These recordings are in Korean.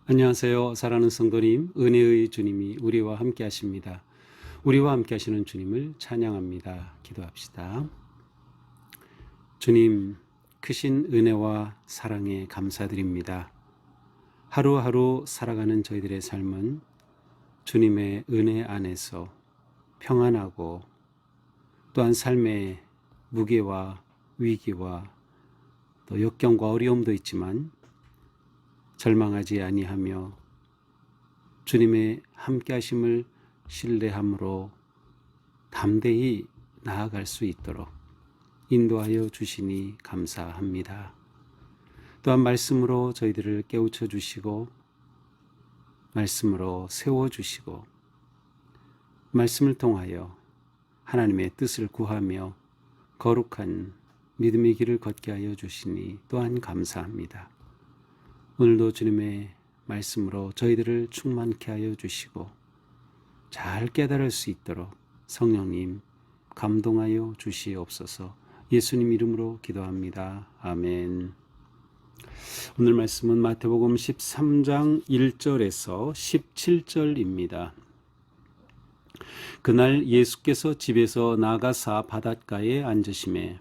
안녕하세요. 사랑하는 성도님, 은혜의 주님이 우리와 함께 하십니다. 우리와 함께 하시는 주님을 찬양합니다. 기도합시다. 주님, 크신 은혜와 사랑에 감사드립니다. 하루하루 살아가는 저희들의 삶은 주님의 은혜 안에서 평안하고 또한 삶의 무게와 위기와 또 역경과 어려움도 있지만 절망하지 아니하며 주님의 함께하심을 신뢰함으로 담대히 나아갈 수 있도록 인도하여 주시니 감사합니다. 또한 말씀으로 저희들을 깨우쳐 주시고 말씀으로 세워주시고 말씀을 통하여 하나님의 뜻을 구하며 거룩한 믿음의 길을 걷게 하여 주시니 또한 감사합니다. 오늘도 주님의 말씀으로 저희들을 충만케 하여 주시고 잘 깨달을 수 있도록 성령님 감동하여 주시옵소서. 예수님 이름으로 기도합니다. 아멘. 오늘 말씀은 마태복음 13장 1절에서 17절입니다. 그날 예수께서 집에서 나가사 바닷가에 앉으시매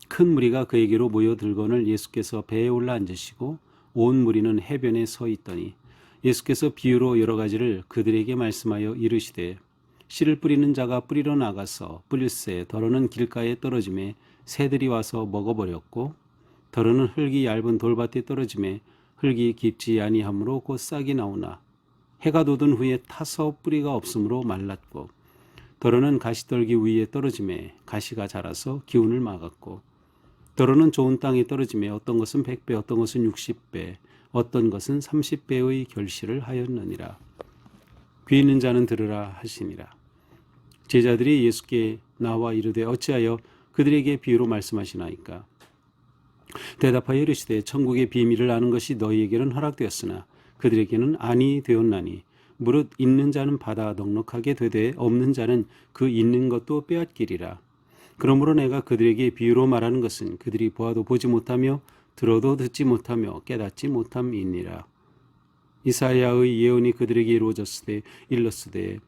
큰 무리가 그에게로 모여들거늘 예수께서 배에 올라 앉으시고 온 무리는 해변에 서 있더니 예수께서 비유로 여러 가지를 그들에게 말씀하여 이르시되 씨를 뿌리는 자가 뿌리러 나가서 뿌릴새 더러는 길가에 떨어지매 새들이 와서 먹어버렸고 더러는 흙이 얇은 돌밭에 떨어지매 흙이 깊지 아니하므로 곧 싹이 나오나 해가 돋은 후에 타서 뿌리가 없으므로 말랐고 더러는 가시떨기 위에 떨어지매 가시가 자라서 기운을 막았고 더러는 좋은 땅에 떨어지매 어떤 것은 100배 어떤 것은 60배 어떤 것은 30배의 결실을 하였느니라. 귀 있는 자는 들으라 하시니라. 제자들이 예수께 나와 이르되 어찌하여 그들에게 비유로 말씀하시나이까. 대답하여 이르시되 천국의 비밀을 아는 것이 너희에게는 허락되었으나 그들에게는 아니 되었나니 무릇 있는 자는 받아 넉넉하게 되되 없는 자는 그 있는 것도 빼앗기리라. 그러므로 내가 그들에게 비유로 말하는 것은 그들이 보아도 보지 못하며 들어도 듣지 못하며 깨닫지 못함이니라. 이사야의 예언이 그들에게 이루어졌으되 일렀으되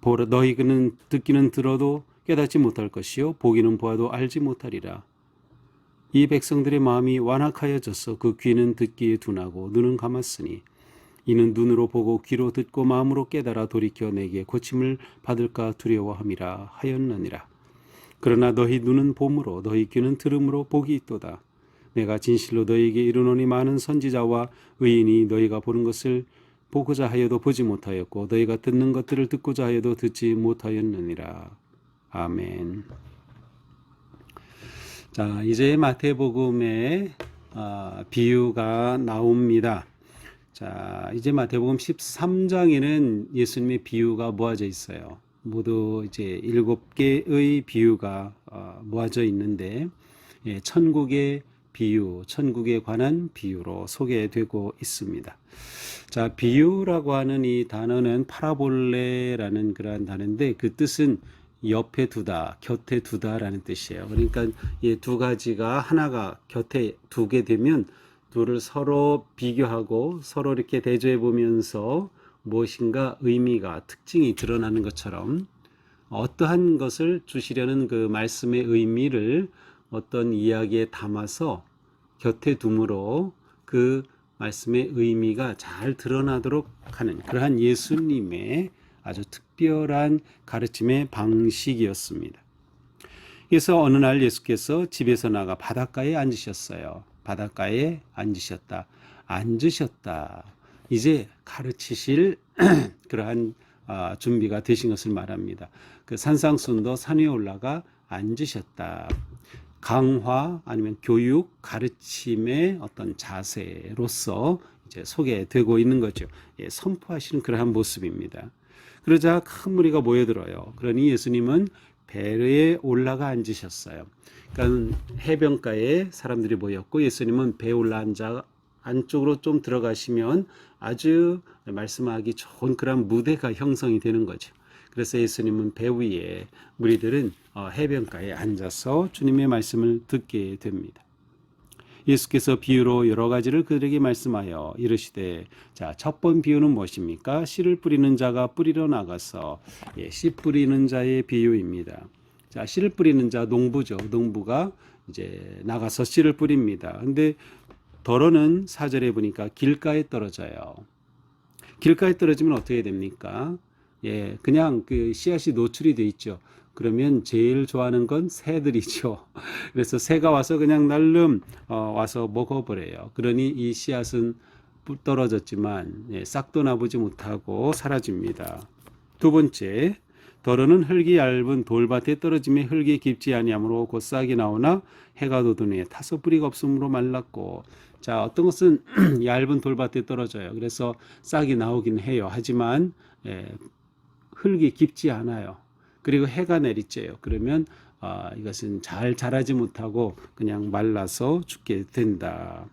보라 너희는 듣기는 들어도 깨닫지 못할 것이요 보기는 보아도 알지 못하리라. 이 백성들의 마음이 완악하여져서 그 귀는 듣기에 둔하고 눈은 감았으니 이는 눈으로 보고 귀로 듣고 마음으로 깨달아 돌이켜 내게 고침을 받을까 두려워함이라 하였느니라. 그러나 너희 눈은 봄으로 너희 귀는 들음으로 복이 있도다. 내가 진실로 너희에게 이르노니 많은 선지자와 의인이 너희가 보는 것을 보고자 하여도 보지 못하였고 너희가 듣는 것들을 듣고자 하여도 듣지 못하였느니라. 아멘. 자, 이제 마태복음의 비유가 나옵니다. 자, 이제 마태복음 13장에는 예수님의 비유가 모아져 있어요. 모두 이제 7개의 비유가 모아져 있는데 천국의 비유, 천국에 관한 비유로 소개되고 있습니다. 자, 비유라고 하는 이 단어는 파라볼레라는 그러한 단어인데 그 뜻은 옆에 두다, 곁에 두다라는 뜻이에요. 그러니까 이 두 가지가 하나가 곁에 두게 되면 둘을 서로 비교하고 서로 이렇게 대조해 보면서 무엇인가 의미가 특징이 드러나는 것처럼 어떠한 것을 주시려는 그 말씀의 의미를 어떤 이야기에 담아서 곁에 둠으로 그 말씀의 의미가 잘 드러나도록 하는 그러한 예수님의 아주 특별한 가르침의 방식이었습니다. 그래서 어느 날 예수께서 집에서 나가 바닷가에 앉으셨어요. 바닷가에 앉으셨다. 이제 가르치실 그러한 준비가 되신 것을 말합니다. 그 산상순도 산 위에 올라가 앉으셨다. 강화 아니면 교육, 가르침의 어떤 자세로서 이제 소개되고 있는 거죠. 예, 선포하시는 그러한 모습입니다. 그러자 큰 무리가 모여들어요. 그러니 예수님은 배에 올라가 앉으셨어요. 그러니까 해변가에 사람들이 모였고 예수님은 배에 올라 앉아 안쪽으로 좀 들어가시면 아주 말씀하기 좋은 그런 무대가 형성이 되는 거죠. 그래서 예수님은 배 위에, 무리들은 해변가에 앉아서 주님의 말씀을 듣게 됩니다. 예수께서 비유로 여러 가지를 그들에게 말씀하여 이르시되, 자, 첫 번 비유는 무엇입니까? 씨를 뿌리는 자가 뿌리러 나가서, 씨 뿌리는 자의 비유입니다. 자, 씨를 뿌리는 자 농부죠. 농부가 이제 나가서 씨를 뿌립니다. 근데 덜어는 4절에 보니까 길가에 떨어져요. 길가에 떨어지면 어떻게 됩니까? 그냥 그 씨앗이 노출이 돼 있죠. 그러면 제일 좋아하는 건 새들이죠. 그래서 새가 와서 그냥 날름 와서 먹어버려요. 그러니 이 씨앗은 떨어졌지만 싹도 나보지 못하고 사라집니다. 두 번째, 덜어는 흙이 얇은 돌밭에 떨어짐에 흙이 깊지 아니하므로 곧 싹이 나오나 해가 돋은 후에 타서 뿌리가 없으므로 말랐고. 자, 어떤 것은 얇은 돌밭에 떨어져요. 그래서 싹이 나오긴 해요. 하지만 흙이 깊지 않아요. 그리고 해가 내리쬐요. 그러면 이것은 잘 자라지 못하고 그냥 말라서 죽게 된다.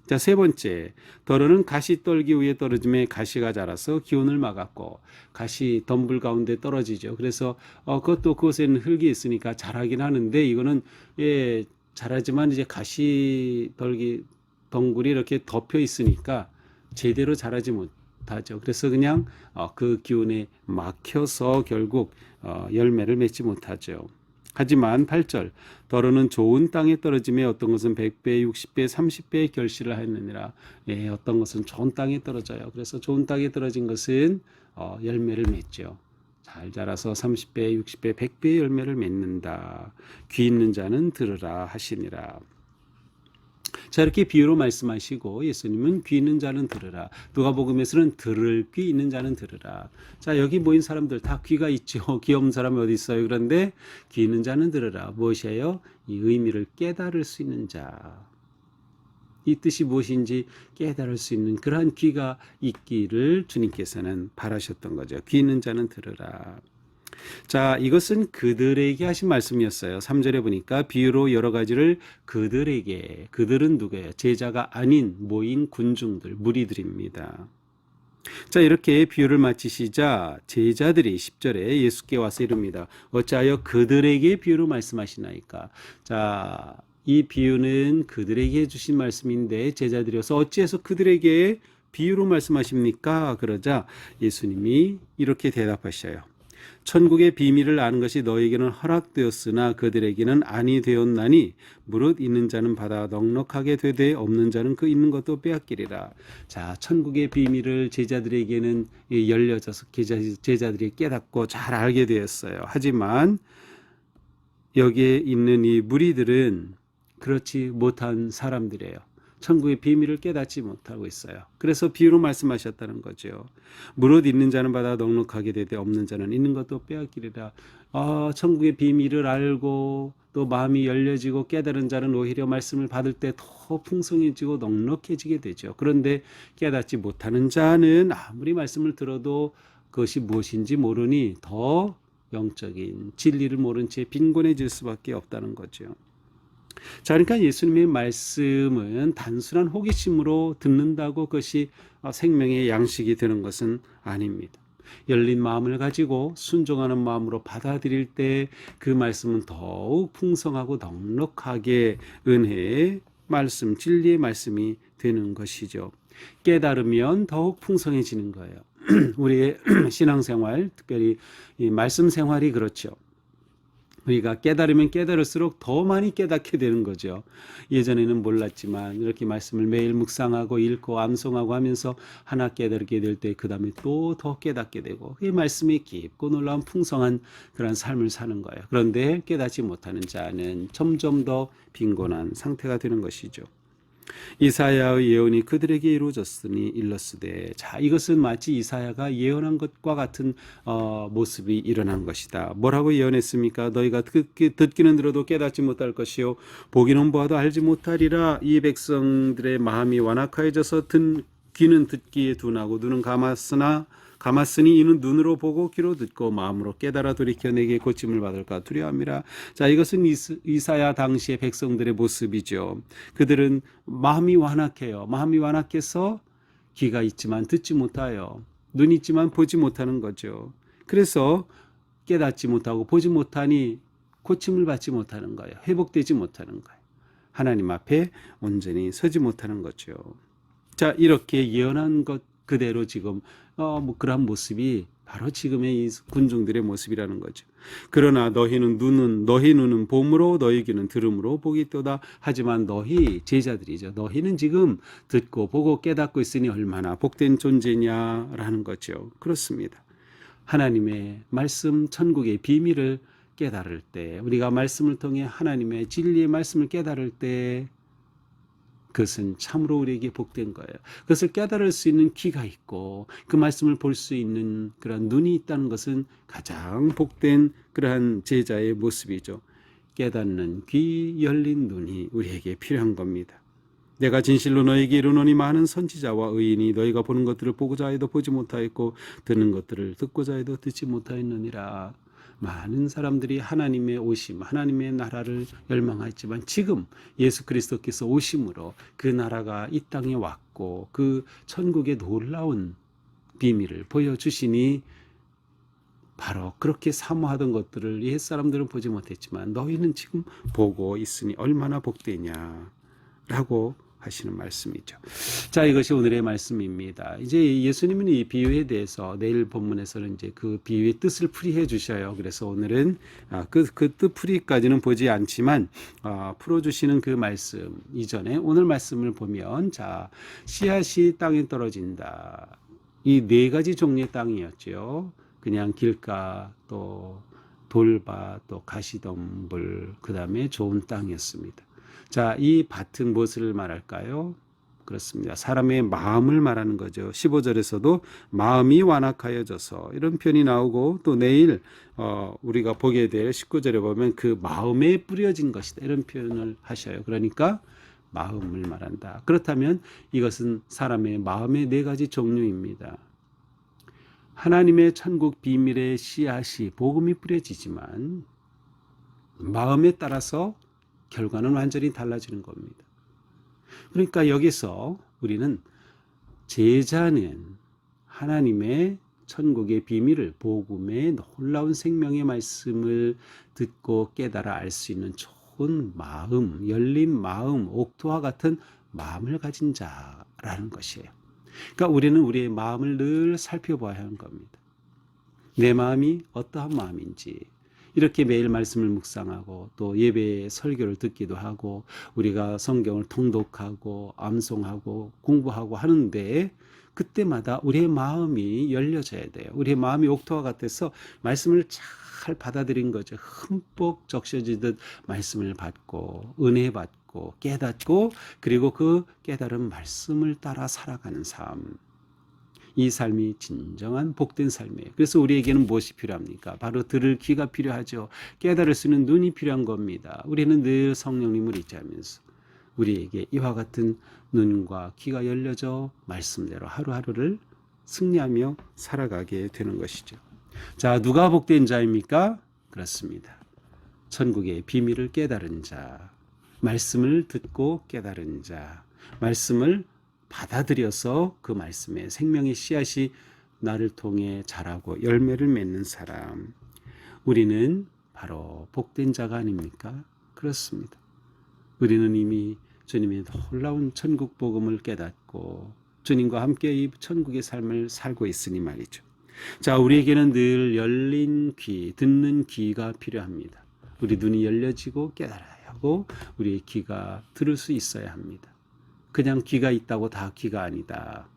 자, 세 번째, 덜어는 가시떨기 위에 떨어짐에 가시가 자라서 기온을 막았고. 가시 덤불 가운데 떨어지죠. 그래서 그것에는 흙이 있으니까 자라긴 하는데, 이거는 자라지만 이제 가시떨기 덩굴이 이렇게 덮여 있으니까 제대로 자라지 못하죠. 그래서 그냥 그 기운에 막혀서 결국 열매를 맺지 못하죠. 하지만 8절, 덜어는 좋은 땅에 떨어짐에 어떤 것은 100배, 60배, 30배의 결실을 하느니라. 어떤 것은 좋은 땅에 떨어져요. 그래서 좋은 땅에 떨어진 것은 열매를 맺죠. 잘 자라서 30배, 60배, 100배의 열매를 맺는다. 귀 있는 자는 들으라 하시니라. 자, 이렇게 비유로 말씀하시고 예수님은 귀 있는 자는 들으라. 누가복음에서는 들을 귀 있는 자는 들으라. 자, 여기 모인 사람들 다 귀가 있죠. 귀 없는 사람이 어디 있어요? 그런데 귀 있는 자는 들으라. 무엇이에요? 이 의미를 깨달을 수 있는 자. 이 뜻이 무엇인지 깨달을 수 있는 그러한 귀가 있기를 주님께서는 바라셨던 거죠. 귀 있는 자는 들으라. 자, 이것은 그들에게 하신 말씀이었어요. 3절에 보니까 비유로 여러 가지를 그들에게, 그들은 누구예요? 제자가 아닌 모인 군중들, 무리들입니다. 자, 이렇게 비유를 마치시자 제자들이 10절에 예수께 와서 이릅니다. 어찌하여 그들에게 비유로 말씀하시나이까? 자, 이 비유는 그들에게 해주신 말씀인데 제자들이어서 어찌해서 그들에게 비유로 말씀하십니까? 그러자 예수님이 이렇게 대답하셔요. 천국의 비밀을 아는 것이 너에게는 허락되었으나 그들에게는 아니 되었나니 무릇 있는 자는 받아 넉넉하게 되되 없는 자는 그 있는 것도 빼앗기리라. 자, 천국의 비밀을 제자들에게는 열려져서 제자들이 깨닫고 잘 알게 되었어요. 하지만 여기에 있는 이 무리들은 그렇지 못한 사람들이에요. 천국의 비밀을 깨닫지 못하고 있어요. 그래서 비유로 말씀하셨다는 거죠. 무릇 있는 자는 받아 넉넉하게 되되 없는 자는 있는 것도 빼앗기리라. 천국의 비밀을 알고 또 마음이 열려지고 깨달은 자는 오히려 말씀을 받을 때 더 풍성해지고 넉넉해지게 되죠. 그런데 깨닫지 못하는 자는 아무리 말씀을 들어도 그것이 무엇인지 모르니 더 영적인 진리를 모른 채 빈곤해질 수밖에 없다는 거죠. 자, 그러니까 예수님의 말씀은 단순한 호기심으로 듣는다고 그것이 생명의 양식이 되는 것은 아닙니다. 열린 마음을 가지고 순종하는 마음으로 받아들일 때 그 말씀은 더욱 풍성하고 넉넉하게 은혜의 말씀, 진리의 말씀이 되는 것이죠. 깨달으면 더욱 풍성해지는 거예요. 우리의 신앙생활, 특별히 이 말씀 생활이 그렇죠. 우리가 깨달으면 깨달을수록 더 많이 깨닫게 되는 거죠. 예전에는 몰랐지만 이렇게 말씀을 매일 묵상하고 읽고 암송하고 하면서 하나 깨달게 될 때 그 다음에 또 더 깨닫게 되고 이 말씀이 깊고 놀라운 풍성한 그런 삶을 사는 거예요. 그런데 깨닫지 못하는 자는 점점 더 빈곤한 상태가 되는 것이죠. 이사야의 예언이 그들에게 이루어졌으니 일렀으되. 자, 이것은 마치 이사야가 예언한 것과 같은 모습이 일어난 것이다. 뭐라고 예언했습니까? 너희가 듣기는 들어도 깨닫지 못할 것이요 보기는 보아도 알지 못하리라. 이 백성들의 마음이 완악하여져서 귀는 듣기에 둔하고 눈은 감았으니 이는 눈으로 보고 귀로 듣고 마음으로 깨달아 돌이켜 내게 고침을 받을까 두려워함이라. 자, 이것은 이사야 당시의 백성들의 모습이죠. 그들은 마음이 완악해요. 마음이 완악해서 귀가 있지만 듣지 못해요. 눈이 있지만 보지 못하는 거죠. 그래서 깨닫지 못하고 보지 못하니 고침을 받지 못하는 거예요. 회복되지 못하는 거예요. 하나님 앞에 온전히 서지 못하는 거죠. 자, 이렇게 예언한 것 그대로 지금 그러한 모습이 바로 지금의 이 군중들의 모습이라는 거죠. 그러나 너희 눈은 봄으로 너희 귀는 들음으로 복이 있도다. 하지만 너희 제자들이죠. 너희는 지금 듣고 보고 깨닫고 있으니 얼마나 복된 존재냐라는 거죠. 그렇습니다. 하나님의 말씀 천국의 비밀을 깨달을 때, 우리가 말씀을 통해 하나님의 진리의 말씀을 깨달을 때 그것은 참으로 우리에게 복된 거예요. 그것을 깨달을 수 있는 귀가 있고 그 말씀을 볼 수 있는 그런 눈이 있다는 것은 가장 복된 그러한 제자의 모습이죠. 깨닫는 귀, 열린 눈이 우리에게 필요한 겁니다. 내가 진실로 너에게 이르노니 많은 선지자와 의인이 너희가 보는 것들을 보고자 해도 보지 못하였고 듣는 것들을 듣고자 해도 듣지 못하였느니라. 많은 사람들이 하나님의 오심, 하나님의 나라를 열망했지만 지금 예수 그리스도께서 오심으로 그 나라가 이 땅에 왔고 그 천국의 놀라운 비밀을 보여주시니 바로 그렇게 사모하던 것들을 옛 사람들은 보지 못했지만 너희는 지금 보고 있으니 얼마나 복되냐라고 하시는 말씀이죠. 자, 이것이 오늘의 말씀입니다. 이제 예수님은 이 비유에 대해서 내일 본문에서는 이제 그 비유의 뜻을 풀이해 주셔요. 그래서 오늘은 그 뜻 풀이까지는 보지 않지만 풀어주시는 그 말씀 이전에 오늘 말씀을 보면 자, 씨앗이 땅에 떨어진다. 이 네 가지 종류의 땅이었죠. 그냥 길가 또 돌밭 또 가시덤불 그 다음에 좋은 땅이었습니다. 자, 이 밭은 무엇을 말할까요? 그렇습니다. 사람의 마음을 말하는 거죠. 15절에서도 마음이 완악하여져서 이런 표현이 나오고 또 내일 우리가 보게 될 19절에 보면 그 마음에 뿌려진 것이다. 이런 표현을 하셔요. 그러니까 마음을 말한다. 그렇다면 이것은 사람의 마음의 네 가지 종류입니다. 하나님의 천국 비밀의 씨앗이 복음이 뿌려지지만 마음에 따라서 결과는 완전히 달라지는 겁니다. 그러니까 여기서 우리는 제자는 하나님의 천국의 비밀을 복음의 놀라운 생명의 말씀을 듣고 깨달아 알 수 있는 좋은 마음, 열린 마음, 옥토와 같은 마음을 가진 자라는 것이에요. 그러니까 우리는 우리의 마음을 늘 살펴봐야 하는 겁니다. 내 마음이 어떠한 마음인지 이렇게 매일 말씀을 묵상하고 또 예배의 설교를 듣기도 하고 우리가 성경을 통독하고 암송하고 공부하고 하는데 그때마다 우리의 마음이 열려져야 돼요. 우리의 마음이 옥토와 같아서 말씀을 잘 받아들인 거죠. 흠뻑 적셔지듯 말씀을 받고 은혜 받고 깨닫고 그리고 그 깨달은 말씀을 따라 살아가는 삶. 이 삶이 진정한 복된 삶이에요. 그래서 우리에게는 무엇이 필요합니까? 바로 들을 귀가 필요하죠. 깨달을 수 있는 눈이 필요한 겁니다. 우리는 늘 성령님을 의지하면서 우리에게 이와 같은 눈과 귀가 열려져 말씀대로 하루하루를 승리하며 살아가게 되는 것이죠. 자, 누가 복된 자입니까? 그렇습니다. 천국의 비밀을 깨달은 자, 말씀을 듣고 깨달은 자, 말씀을 받아들여서 그 말씀에 생명의 씨앗이 나를 통해 자라고 열매를 맺는 사람. 우리는 바로 복된 자가 아닙니까? 그렇습니다. 우리는 이미 주님의 놀라운 천국 복음을 깨닫고 주님과 함께 이 천국의 삶을 살고 있으니 말이죠. 자, 우리에게는 늘 열린 귀, 듣는 귀가 필요합니다. 우리 눈이 열려지고 깨달아야 하고 우리의 귀가 들을 수 있어야 합니다. 그냥 귀가 있다고 다 귀가 아니다.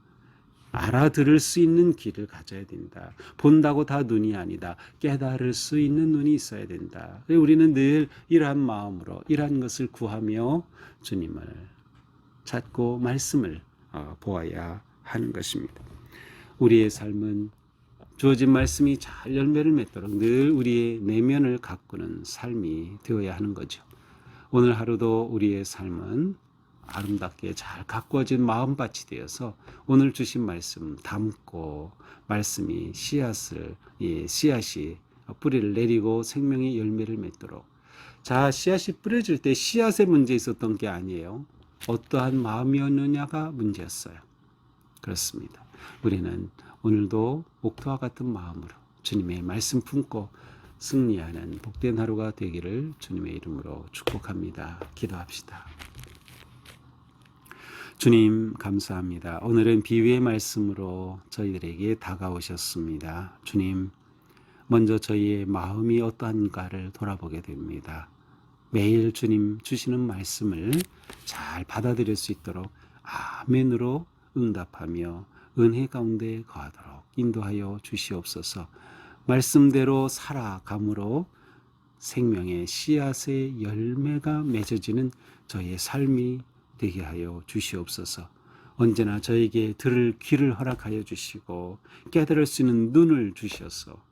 알아들을 수 있는 귀를 가져야 된다. 본다고 다 눈이 아니다. 깨달을 수 있는 눈이 있어야 된다. 우리는 늘 이러한 마음으로 이러한 것을 구하며 주님을 찾고 말씀을 보아야 하는 것입니다. 우리의 삶은 주어진 말씀이 잘 열매를 맺도록 늘 우리의 내면을 가꾸는 삶이 되어야 하는 거죠. 오늘 하루도 우리의 삶은 아름답게 잘 가꾸어진 마음밭이 되어서 오늘 주신 말씀 담고 말씀이 씨앗이 뿌리를 내리고 생명의 열매를 맺도록. 자, 씨앗이 뿌려질 때 씨앗의 문제 있었던 게 아니에요. 어떠한 마음이었느냐가 문제였어요. 그렇습니다. 우리는 오늘도 옥토와 같은 마음으로 주님의 말씀 품고 승리하는 복된 하루가 되기를 주님의 이름으로 축복합니다. 기도합시다. 주님 감사합니다. 오늘은 비유의 말씀으로 저희들에게 다가오셨습니다. 주님, 먼저 저희의 마음이 어떠한가를 돌아보게 됩니다. 매일 주님 주시는 말씀을 잘 받아들일 수 있도록 아멘으로 응답하며 은혜 가운데 거하도록 인도하여 주시옵소서. 말씀대로 살아감으로 생명의 씨앗의 열매가 맺어지는 저희의 삶이 되게 하여 주시옵소서. 언제나 저에게 들을 귀를 허락하여 주시고 깨달을 수 있는 눈을 주셔서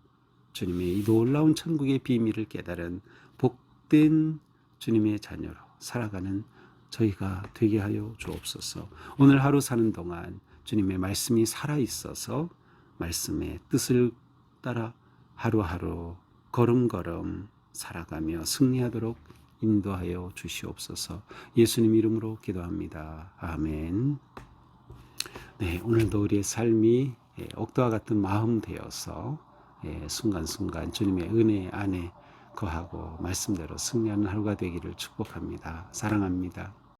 주님의 이 놀라운 천국의 비밀을 깨달은 복된 주님의 자녀로 살아가는 저희가 되게 하여 주옵소서. 오늘 하루 사는 동안 주님의 말씀이 살아있어서 말씀의 뜻을 따라 하루하루 걸음걸음 살아가며 승리하도록 인도하여 주시옵소서. 예수님 이름으로 기도합니다. 아멘. 네, 오늘도 우리의 삶이 옥도와 같은 마음 되어서 순간순간 주님의 은혜 안에 거하고 말씀대로 승리하는 하루가 되기를 축복합니다. 사랑합니다.